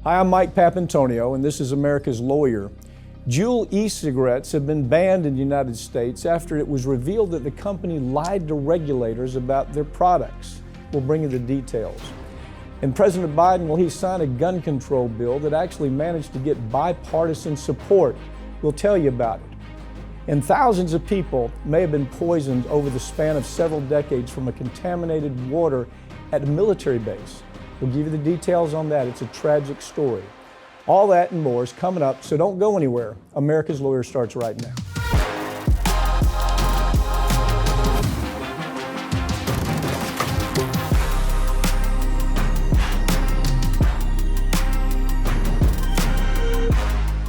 Hi, I'm Mike Papantonio, and this is America's Lawyer. Juul e-cigarettes have been banned in the United States after it was revealed that the company lied to regulators about their products. We'll bring you the details. And President Biden, well, he signed a gun control bill that actually managed to get bipartisan support. We'll tell you about it. And thousands of people may have been poisoned over the span of several decades from a contaminated water at a military base. We'll give you the details on that. It's a tragic story. All that and more is coming up, so don't go anywhere. America's Lawyer starts right now.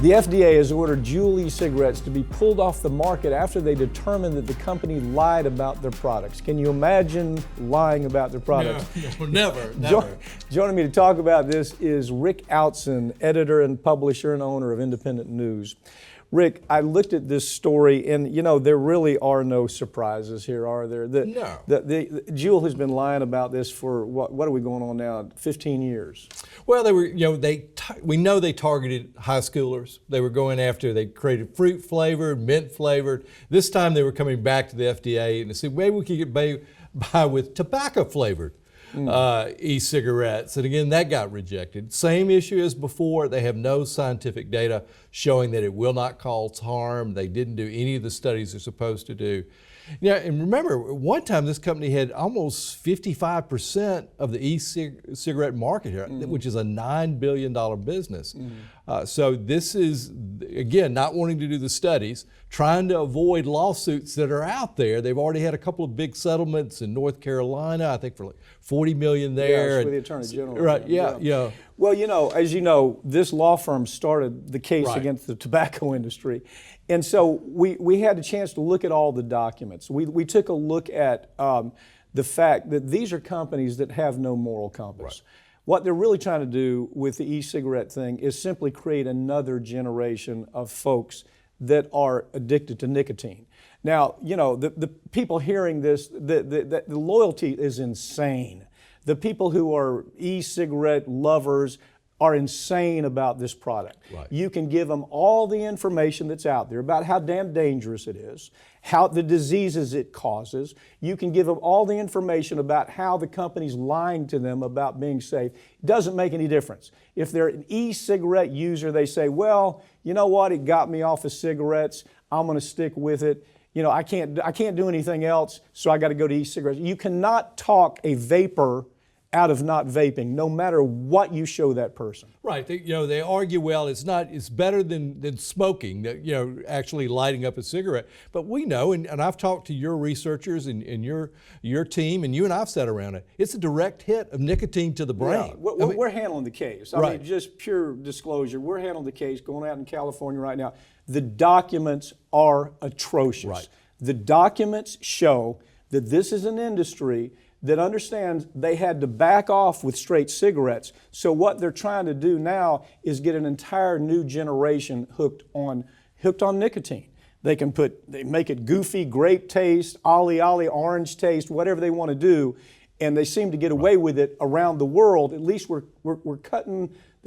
The FDA has ordered Juul e-cigarettes to be pulled off the market after they determined that the company lied about their products. Can you imagine lying about their products? No, never. Joining me to talk about this is Rick Outzen, editor and publisher and owner of Independent News. Rick, I looked at this story, and there really are no surprises here, are there? No. Juul has been lying about this for what are we going on now? 15 years. Well, we know they targeted high schoolers. They were going after. They created fruit flavored, mint flavored. This time they were coming back to the FDA and they said maybe we could get by with tobacco flavored e-cigarettes. And again, that got rejected. Same issue as before. They have no scientific data showing that it will not cause harm. They didn't do any of the studies they're supposed to do. Yeah, and remember, one time this company had almost 55% of the e-cigarette market here, which is a $9 billion business. So this is, again, not wanting to do the studies, trying to avoid lawsuits that are out there. They've already had a couple of big settlements in North Carolina, I think for like $40 million there. Yeah, with the Attorney General. Right, yeah. Well, as you know, this law firm started the case against the tobacco industry. And so we had a chance to look at all the documents. We took a look at the fact that these are companies that have no moral compass. Right. What they're really trying to do with the e-cigarette thing is simply create another generation of folks that are addicted to nicotine. Now, the people hearing this, the loyalty is insane. The people who are e-cigarette lovers are insane about this product. Right. You can give them all the information that's out there about how damn dangerous it is, how the diseases it causes. You can give them all the information about how the company's lying to them about being safe. It doesn't make any difference. If they're an e-cigarette user, they say, well, you know what, it got me off of cigarettes, I'm gonna stick with it. I can't do anything else, so I gotta go to e-cigarettes. You cannot talk a vapor out of not vaping, no matter what you show that person. Right. They argue, well, it's better than smoking, actually lighting up a cigarette. But we know, and I've talked to your researchers and your team, and you and I've sat around it. It's a direct hit of nicotine to the brain. Yeah, we're handling the case. I mean, just pure disclosure, we're handling the case going out in California right now. The documents are atrocious. Right. The documents show that this is an industry that understands they had to back off with straight cigarettes. So what they're trying to do now is get an entire new generation hooked on nicotine. They make it goofy, grape taste, ollie, orange taste, whatever they want to do, and they seem to get away with it around the world. At least they're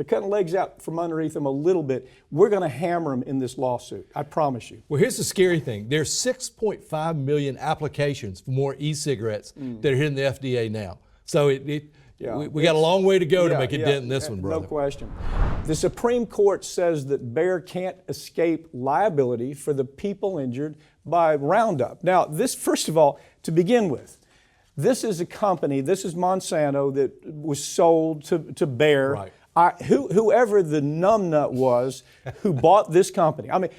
cutting legs out from underneath them a little bit. We're going to hammer them in this lawsuit, I promise you. Well, here's the scary thing. There's 6.5 million applications for more e-cigarettes that are hitting the FDA now. So we got a long way to go to make a dent in this one, brother. No question. The Supreme Court says that Bayer can't escape liability for the people injured by Roundup. Now, this, first of all, to begin with, this is a company, this is Monsanto that was sold to Bayer. Right. Whoever the numbnut was who bought this company, I mean,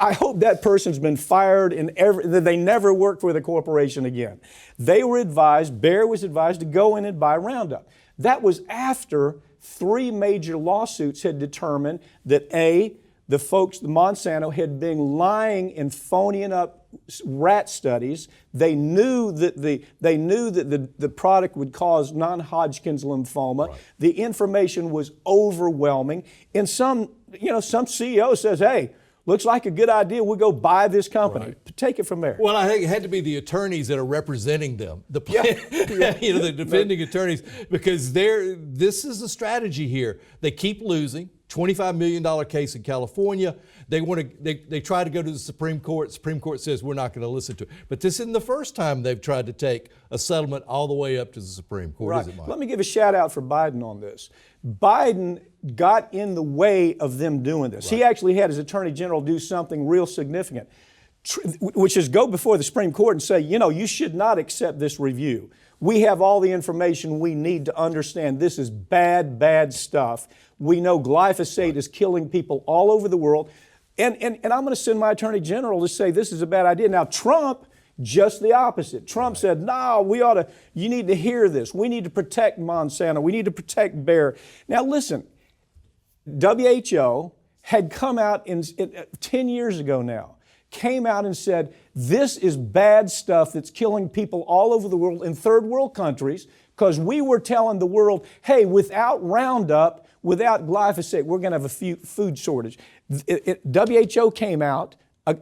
I hope that person's been fired that they never work for the corporation again. Bayer was advised to go in and buy Roundup. That was after 3 major lawsuits had determined that the Monsanto had been lying and phoning up rat studies. They knew that the product would cause non-Hodgkin's lymphoma. Right. The information was overwhelming. And some CEO says, hey, looks like a good idea. We'll go buy this company. Right. Take it from there. Well, I think it had to be the attorneys that are representing them, the the defending attorneys, because this is the strategy here. They keep losing. $25 million case in California. They try to go to the Supreme Court. Supreme Court says we're not going to listen to it. But this isn't the first time they've tried to take a settlement all the way up to the Supreme Court, is it, Mike? Let me give a shout out for Biden on this. Biden got in the way of them doing this. He actually had his Attorney General do something real significant, which is go before the Supreme Court and say, you should not accept this review. We have all the information we need to understand this is bad, bad stuff. We know glyphosate is killing people all over the world. And I'm going to send my Attorney General to say this is a bad idea. Now, Trump, just the opposite. Trump said, no, you need to hear this. We need to protect Monsanto. We need to protect Bayer. Now, listen, WHO had come out 10 years ago now, came out and said, this is bad stuff that's killing people all over the world in third world countries, because we were telling the world, hey, without Roundup, without glyphosate, we're going to have a food shortage. WHO came out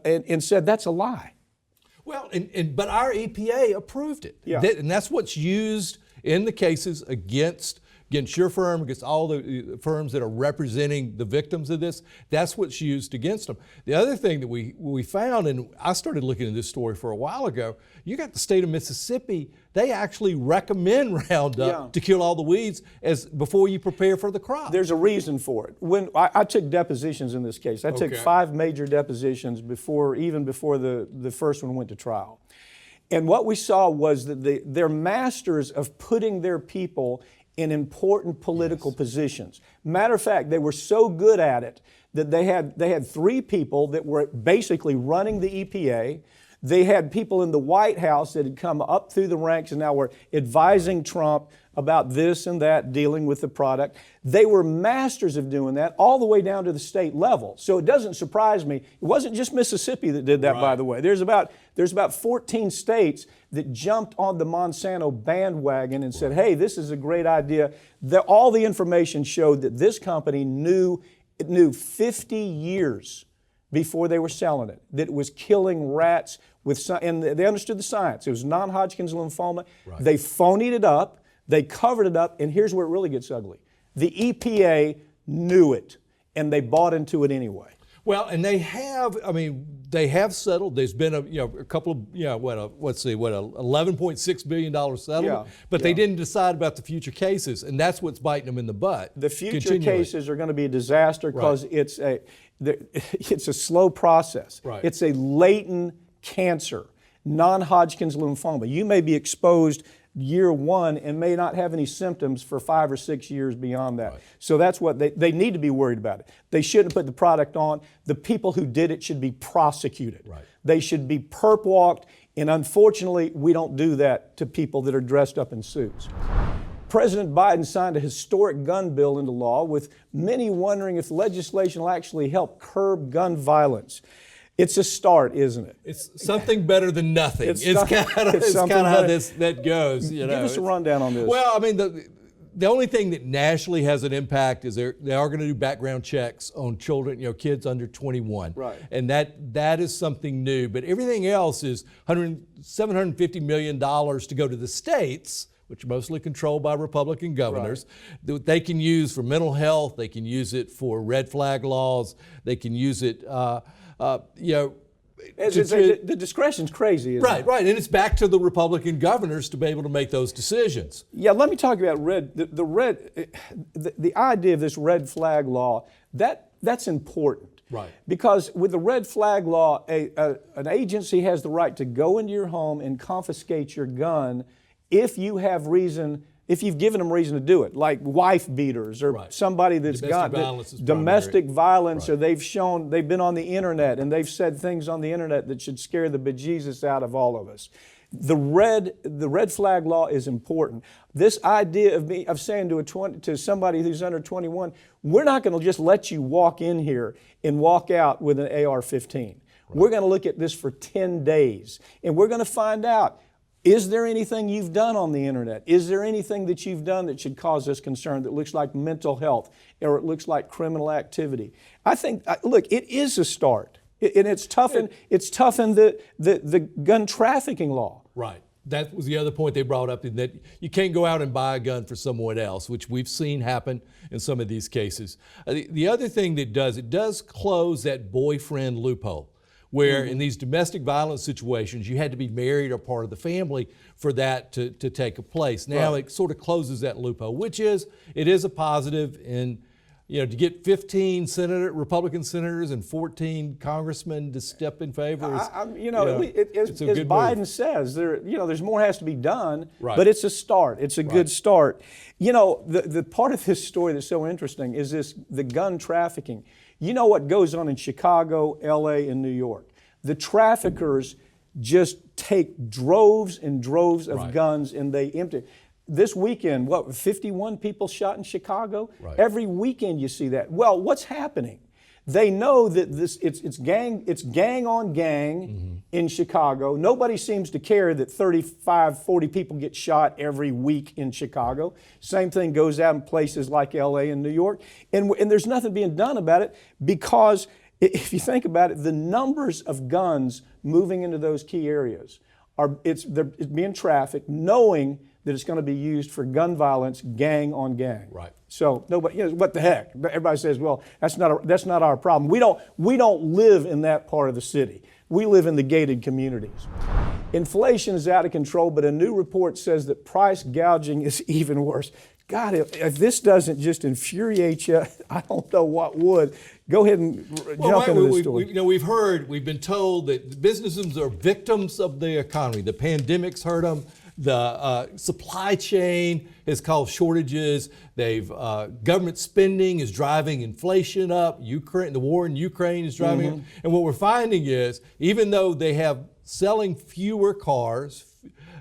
and said that's a lie. Well, but our EPA approved it. Yeah. And that's what's used in the cases against your firm, against all the firms that are representing the victims of this. That's what's used against them. The other thing that we found, and I started looking at this story for a while ago, you got the state of Mississippi, they actually recommend Roundup to kill all the weeds before you prepare for the crop. There's a reason for it. When I took depositions in this case, I took 5 major depositions even before the first one went to trial. And what we saw was that they're masters of putting their people in important political positions. Matter of fact, they were so good at it that they had 3 people that were basically running the EPA. They had people in the White House that had come up through the ranks and now were advising Trump about this and that, dealing with the product. They were masters of doing that all the way down to the state level. So it doesn't surprise me. It wasn't just Mississippi that did that, by the way. There's about 14 states that jumped on the Monsanto bandwagon and said, hey, this is a great idea. All the information showed that this company knew 50 years before they were selling it, that it was killing rats and they understood the science. It was non-Hodgkin's lymphoma. Right. They phonied it up. They covered it up, and here's where it really gets ugly. The EPA knew it, and they bought into it anyway. Well, and they have settled. There's been a couple of, $11.6 billion settlement, but they didn't decide about the future cases, and that's what's biting them in the butt. The future cases are going to be a disaster because it's a slow process. Right. It's a latent cancer, non-Hodgkin's lymphoma. You may be exposed year 1 and may not have any symptoms for 5 or 6 years beyond that. Right. So that's what they need to be worried about it. They shouldn't put the product on. The people who did it should be prosecuted. Right. They should be perp walked, and unfortunately, we don't do that to people that are dressed up in suits. President Biden signed a historic gun bill into law, with many wondering if legislation will actually help curb gun violence. It's a start, isn't it? It's something better than nothing. It's kind of how that goes. Give us a rundown on this. Well, I mean, the only thing that nationally has an impact is they are going to do background checks on children, kids under 21. Right. And that is something new. But everything else is $750 million to go to the states, which are mostly controlled by Republican governors, that they can use for mental health. They can use it for red flag laws. They can use it. The discretion's crazy, isn't it? Right, and it's back to the Republican governors to be able to make those decisions. Yeah, let me talk about the idea of this red flag law. That's important. Right. Because with the red flag law, an agency has the right to go into your home and confiscate your gun if you've given them reason to do it, like wife beaters or somebody that's domestic violence, or they've been on the internet and they've said things on the internet that should scare the bejesus out of all of us. The red flag law is important. This idea of saying to somebody who's under 21, we're not going to just let you walk in here and walk out with an AR-15. Right. We're going to look at this for 10 days, and we're going to find out, is there anything you've done on the internet? Is there anything that you've done that should cause us concern that looks like mental health or it looks like criminal activity? I think, look, it is a start. And it's toughened the gun trafficking law. Right. That was the other point they brought up, in that you can't go out and buy a gun for someone else, which we've seen happen in some of these cases. The other thing that it does close that boyfriend loophole, where in these domestic violence situations, you had to be married or part of the family for that to take place. Now it sort of closes that loophole, which is a positive. And to get 15 Republican senators and 14 congressmen to step in favor is, as a good Biden move. says, there's more has to be done, Right. but it's a start. It's a good start. The part of this story that's so interesting is the gun trafficking. You know what goes on in Chicago, LA, and New York. The traffickers just take droves and droves of guns and they empty. This weekend, 51 people shot in Chicago? Right. Every weekend you see that. Well, what's happening? They know that it's gang on gang in Chicago. Nobody seems to care that 35, 40 people get shot every week in Chicago. Same thing goes out in places like LA and New York. And there's nothing being done about it because if you think about it, the numbers of guns moving into those key areas it's being trafficked, knowing that it's going to be used for gun violence, gang on gang. Right. So nobody, what the heck? Everybody says, well, that's not our problem. We don't live in that part of the city. We live in the gated communities. Inflation is out of control, but a new report says that price gouging is even worse. God, if this doesn't just infuriate you, I don't know what would. Go ahead and jump into this story. We've been told that businesses are victims of the economy. The pandemic's hurt them. The supply chain has caused shortages. Government spending is driving inflation up. The war in Ukraine is driving it. And what we're finding is, even though they have selling fewer cars,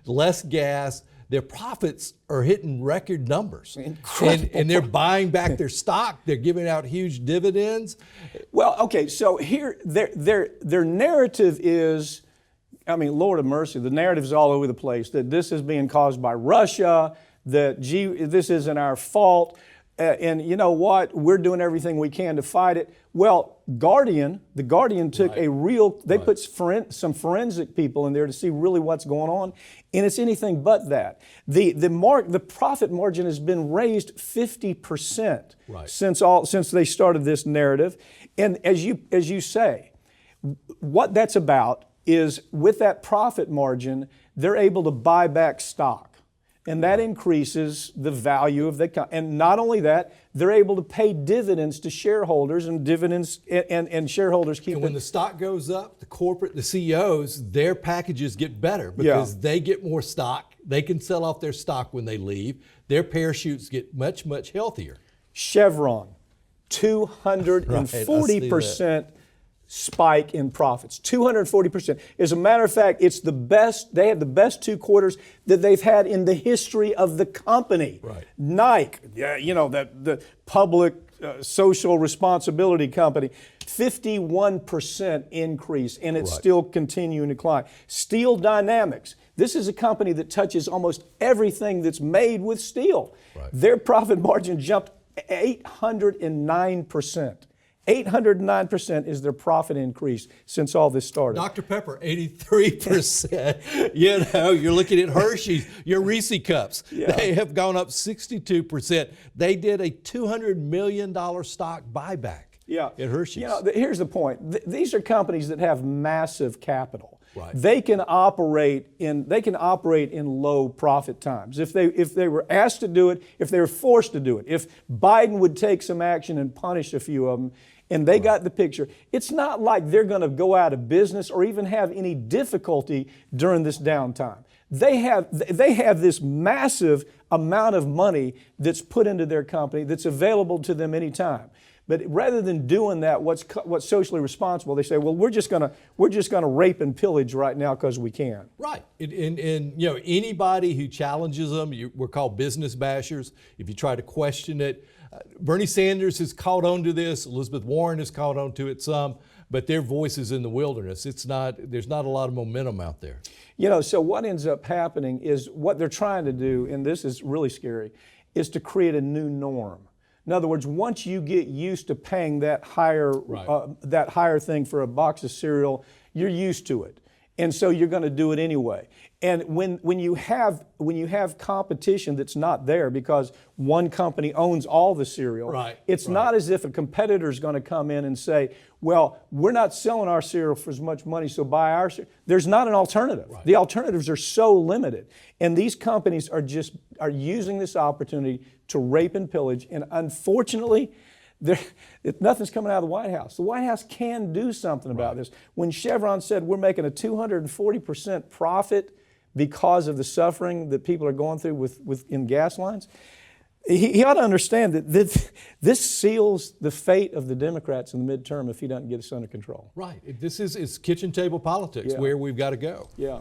less gas, their profits are hitting record numbers. And they're buying back their stock. They're giving out huge dividends. Well, okay, so here, their narrative is, Lord have mercy, the narrative is all over the place, that this is being caused by Russia, that this isn't our fault, and you know what, we're doing everything we can to fight it. Well, the Guardian took put some forensic people in there to see really what's going on, and it's anything but that. The profit margin has been raised 50% since they started this narrative, and as you say, what that's about is with that profit margin, they're able to buy back stock. And that increases the value of the company. And not only that, they're able to pay dividends to shareholders, and dividends and shareholders keep. And when the stock goes up, the CEOs, their packages get better because they get more stock. They can sell off their stock when they leave. Their parachutes get much, much healthier. Chevron, 240% spike in profits, 240%. As a matter of fact, it's the best. They had the best 2 quarters that they've had in the history of the company. Right. Nike, the public social responsibility company, 51% increase, and it's still continuing to climb. Steel Dynamics. This is a company that touches almost everything that's made with steel. Right. Their profit margin jumped 809%. 809% is their profit increase since all this started. Dr. Pepper, 83%. You're looking at Hershey's, your Reese cups. They have gone up 62%. They did a $200 million stock buyback at Hershey's. Here's the point. These are companies that have massive capital. Right. They can operate in low profit times. If they were asked to do it, if they were forced to do it, if Biden would take some action and punish a few of them, and they got the picture, it's not like they're going to go out of business or even have any difficulty during this downtime. They have this massive amount of money that's put into their company that's available to them anytime. But rather than doing that, what's socially responsible, they say, well, we're just gonna rape and pillage right now because we can. Right, and anybody who challenges them, we're called business bashers. If you try to question it, Bernie Sanders has caught on to this. Elizabeth Warren has caught on to it some, but their voice is in the wilderness. There's not a lot of momentum out there. So what ends up happening is what they're trying to do, and this is really scary, is to create a new norm. In other words, once you get used to paying that higher thing for a box of cereal, you're used to it. And so you're going to do it anyway. And when you have competition that's not there because one company owns all the cereal, it's not as if a competitor is going to come in and say, well, we're not selling our cereal for as much money, so buy our cereal. There's not an alternative. The alternatives are so limited. And these companies are using this opportunity to rape and pillage. And unfortunately, nothing's coming out of the White House. The White House can do something about this. When Chevron said we're making a 240% profit because of the suffering that people are going through in gas lines, he ought to understand that this seals the fate of the Democrats in the midterm if he doesn't get us under control. Right. This is kitchen table politics where we've got to go. Yeah.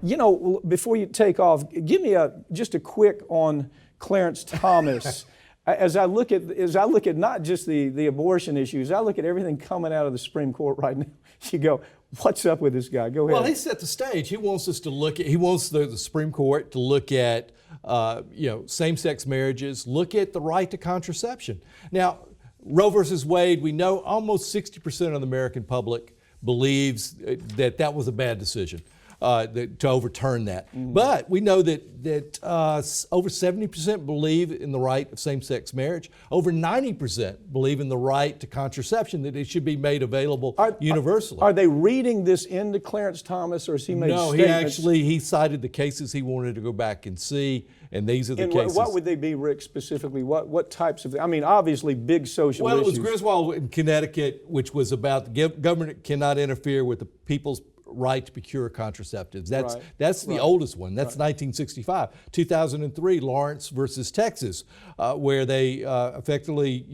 You know, before you take off, give me just a quick on Clarence Thomas. As I look at not just the abortion issues, I look at everything coming out of the Supreme Court right now. You go, what's up with this guy? Go ahead. Well, he set the stage. He wants us to look at. He wants the Supreme Court to look at same-sex marriages, look at the right to contraception. Now, Roe versus Wade, we know almost 60% of the American public believes that was a bad decision. To overturn that. But we know that over 70% believe in the right of same-sex marriage. Over 90% believe in the right to contraception, that it should be made available universally. Are they reading this into Clarence Thomas, or has he made statements? No, he cited the cases he wanted to go back and see, and these are the cases. What would they be, Rick, specifically? What types of, I mean, obviously big social issues. Well, it was Griswold in Connecticut, which was about the government cannot interfere with the people's right to procure contraceptives. That's the oldest one. That's 1965. 2003, Lawrence versus Texas, where they effectively,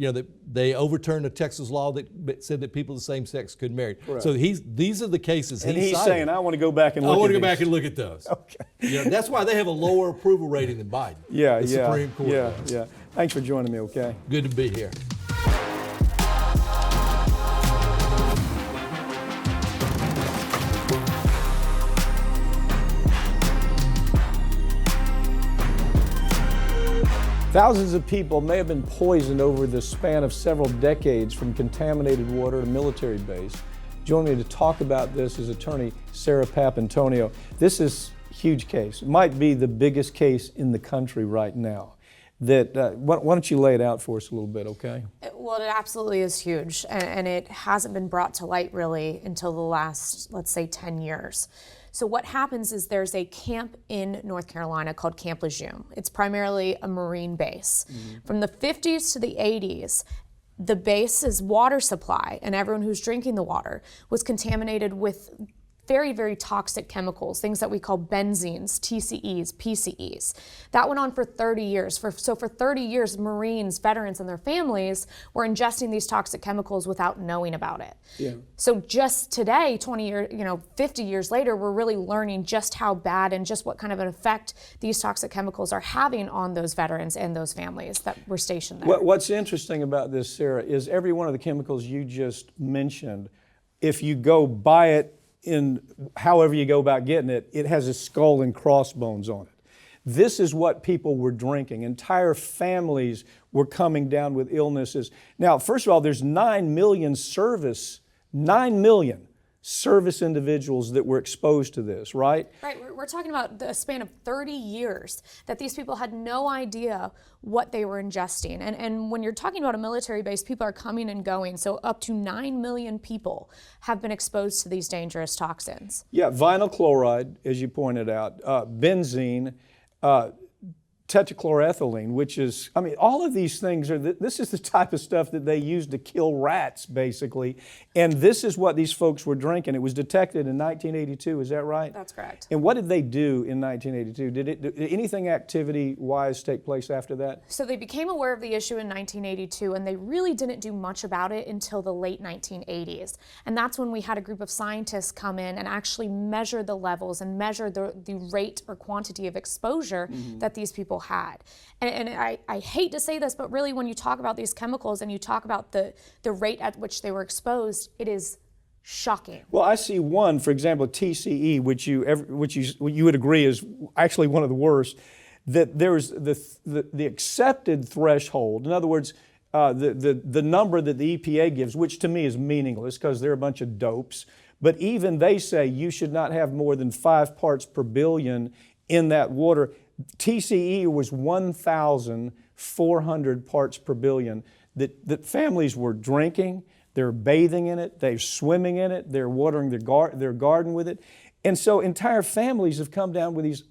they overturned a Texas law that said that people of the same sex could marry. So these are the cases and he's saying, I want to go back and look at I want to go back and look at those. Okay. That's why they have a lower approval rating than Biden. The Supreme Court does. Yeah. Thanks for joining me, okay? Good to be here. Thousands of people may have been poisoned over the span of several decades from contaminated water at a military base. Joining me to talk about this is attorney Sarah Papantonio. This is a huge case. It might be the biggest case in the country right now. Why don't you lay it out for us a little bit, okay? Well, it absolutely is huge, and it hasn't been brought to light really until the last, let's say, 10 years. So what happens is there's a camp in North Carolina called Camp Lejeune. It's primarily a Marine base. From the 50s to the 80s, the base's water supply and everyone who's drinking the water was contaminated with very, very toxic chemicals, things that we call benzenes, TCEs, PCEs. That went on for 30 years. So for 30 years, Marines, veterans, and their families were ingesting these toxic chemicals without knowing about it. Yeah. So just today, 50 years later, we're really learning just how bad and just what kind of an effect these toxic chemicals are having on those veterans and those families that were stationed there. What's interesting about this, Sarah, is every one of the chemicals you just mentioned, if you go buy it in however you go about getting it, it has a skull and crossbones on it. This is what people were drinking. Entire families were coming down with illnesses. Now, first of all, there's 9 million service individuals that were exposed to this, right? Right, we're talking about the span of 30 years that these people had no idea what they were ingesting. And when you're talking about a military base, people are coming and going. So up to 9 million people have been exposed to these dangerous toxins. Yeah, vinyl chloride, as you pointed out, benzene, tetrachloroethylene, which is, all of these things this is the type of stuff that they use to kill rats, basically. And this is what these folks were drinking. It was detected in 1982, is that right? That's correct. And what did they do in 1982? Did anything activity-wise take place after that? So they became aware of the issue in 1982, and they really didn't do much about it until the late 1980s. And that's when we had a group of scientists come in and actually measure the levels and measure the rate or quantity of exposure that these people had. And I hate to say this, but really when you talk about these chemicals and you talk about the rate at which they were exposed, it is shocking. Well, I see one, for example, TCE, which you would agree is actually one of the worst. that there's the accepted threshold. In other words, the number that the EPA gives, which to me is meaningless because they're a bunch of dopes, but even they say you should not have more than 5 parts per billion in that water. TCE was 1,400 parts per billion that families were drinking, they're bathing in it, they're swimming in it, they're watering their garden with it. And so entire families have come down with these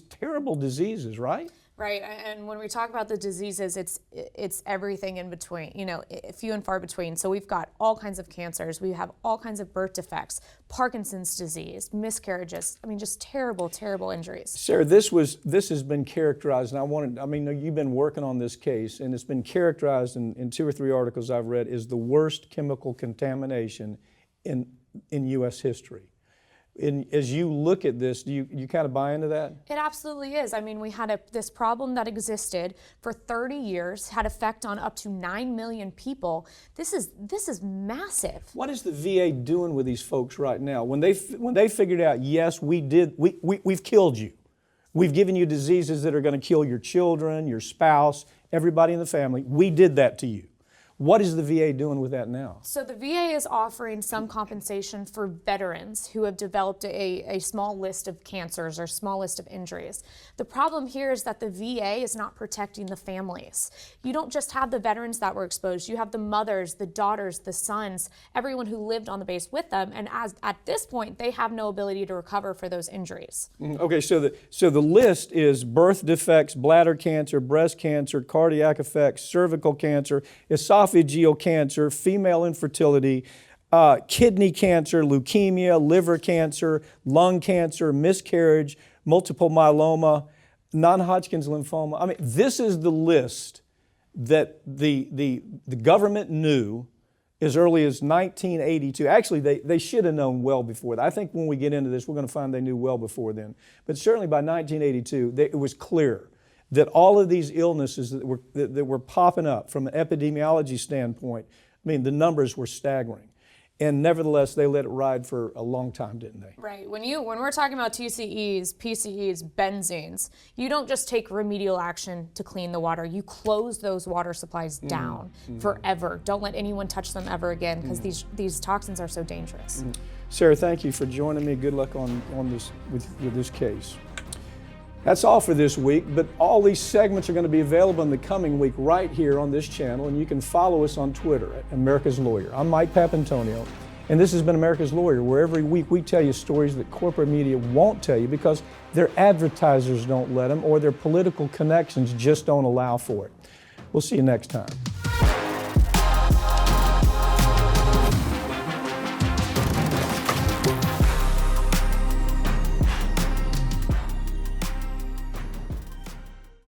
terrible diseases, right? Right, and when we talk about the diseases, it's everything in between, you know, few and far between. So we've got all kinds of cancers, we have all kinds of birth defects, Parkinson's disease, miscarriages, I mean, just terrible, terrible injuries. Sarah, this has been characterized, and you've been working on this case, and it's been characterized in 2 or 3 articles I've read as the worst chemical contamination in U.S. history. As you look at this, do you kind of buy into that? It absolutely is. I mean, we had this problem that existed for 30 years, had effect on up to 9 million people. This is massive. What is the VA doing with these folks right now? When they figured out, yes, we've killed you. We've given you diseases that are going to kill your children, your spouse, everybody in the family. We did that to you. What is the VA doing with that now? So the VA is offering some compensation for veterans who have developed a small list of cancers or small list of injuries. The problem here is that the VA is not protecting the families. You don't just have the veterans that were exposed, you have the mothers, the daughters, the sons, everyone who lived on the base with them, and at this point, they have no ability to recover for those injuries. Okay, so the list is birth defects, bladder cancer, breast cancer, cardiac effects, cervical cancer, esophageal cancer, female infertility, kidney cancer, leukemia, liver cancer, lung cancer, miscarriage, multiple myeloma, non-Hodgkin's lymphoma. I mean, this is the list that the government knew as early as 1982. Actually, they should have known well before that. I think when we get into this, we're going to find they knew well before then. But certainly by 1982, it was clear that all of these illnesses that were popping up from an epidemiology standpoint, I mean, the numbers were staggering. And nevertheless, they let it ride for a long time, didn't they? Right. When we're talking about TCEs, PCEs, benzenes, you don't just take remedial action to clean the water. You close those water supplies down forever. Don't let anyone touch them ever again because these toxins are so dangerous. Sarah, thank you for joining me. Good luck on this with this case. That's all for this week, but all these segments are going to be available in the coming week right here on this channel, and you can follow us on Twitter at America's Lawyer. I'm Mike Papantonio, and this has been America's Lawyer, where every week we tell you stories that corporate media won't tell you because their advertisers don't let them or their political connections just don't allow for it. We'll see you next time.